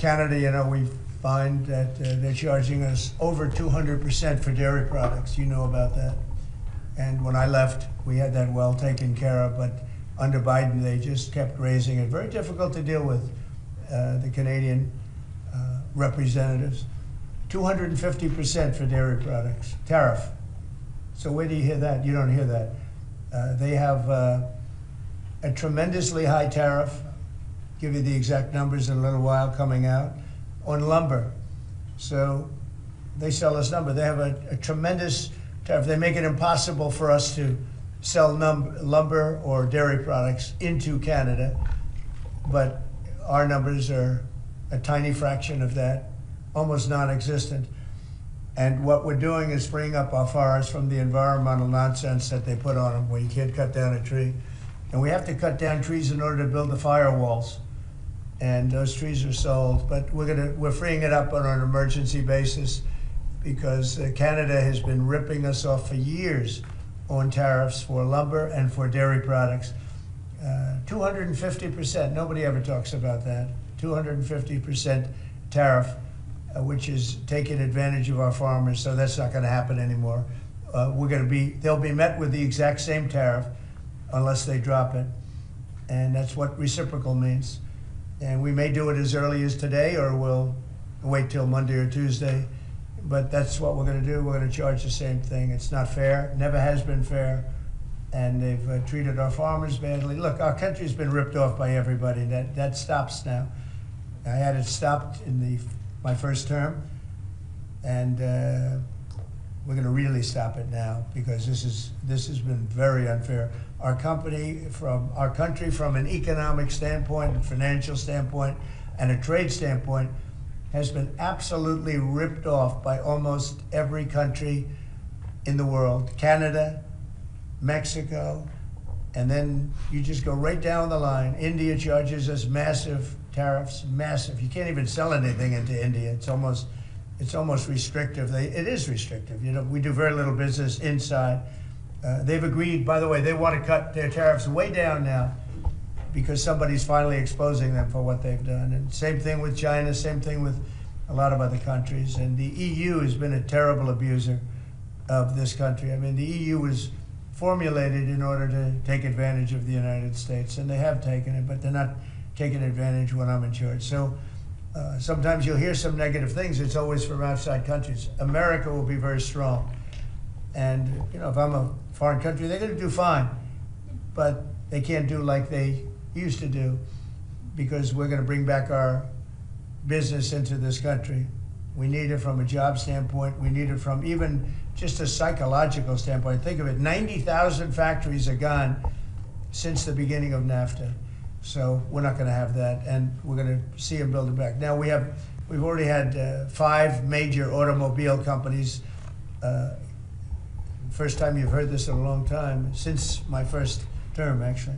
Canada, you know, we find that they're charging us over 200% for dairy products. You know about that. And when I left, we had that well taken care of, but under Biden, they just kept raising it. Very difficult to deal with, the Canadian representatives. 250% for dairy products, tariff. So where do you hear that? You don't hear that. They have a tremendously high tariff. Give you the exact numbers in a little while coming out, on lumber. So they sell us lumber. They have a tremendous tariff. They make it impossible for us to sell lumber or dairy products into Canada, but our numbers are a tiny fraction of that, almost non-existent. And what we're doing is freeing up our forests from the environmental nonsense that they put on them, where you can't cut down a tree. And we have to cut down trees in order to build the firewalls. And those trees are sold, but we're freeing it up on an emergency basis because Canada has been ripping us off for years on tariffs for lumber and for dairy products. 250%, nobody ever talks about that. 250% tariff, which is taking advantage of our farmers, so that's not gonna happen anymore. They'll be met with the exact same tariff unless they drop it. And that's what reciprocal means. And we may do it as early as today, or we'll wait till Monday or Tuesday. But that's what we're going to do. We're going to charge the same thing. It's not fair. Never has been fair. And they've treated our farmers badly. Look, our country's been ripped off by everybody. That stops now. I had it stopped in my first term. And we're going to really stop it now because this has been very unfair. Our country, from an economic standpoint, and financial standpoint, and a trade standpoint, has been absolutely ripped off by almost every country in the world. Canada, Mexico, and then you just go right down the line. India charges us massive tariffs, massive. You can't even sell anything into India. It's almost restrictive. It is restrictive. You know, we do very little business inside. They've agreed, by the way, they want to cut their tariffs way down now because somebody's finally exposing them for what they've done. And same thing with China, same thing with a lot of other countries. And the EU has been a terrible abuser of this country. I mean, the EU was formulated in order to take advantage of the United States, and they have taken it, but they're not taking advantage when I'm in charge. So sometimes you'll hear some negative things. It's always from outside countries. America will be very strong. And you know, if I'm a foreign country, they're going to do fine, but they can't do like they used to do because we're going to bring back our business into this country. We need it from a job standpoint. We need it from even just a psychological standpoint. Think of it, 90,000 factories are gone since the beginning of NAFTA. So we're not going to have that, and we're going to see them build it back. Now we've already had 5 major automobile companies. First time you've heard this in a long time, since my first term, actually.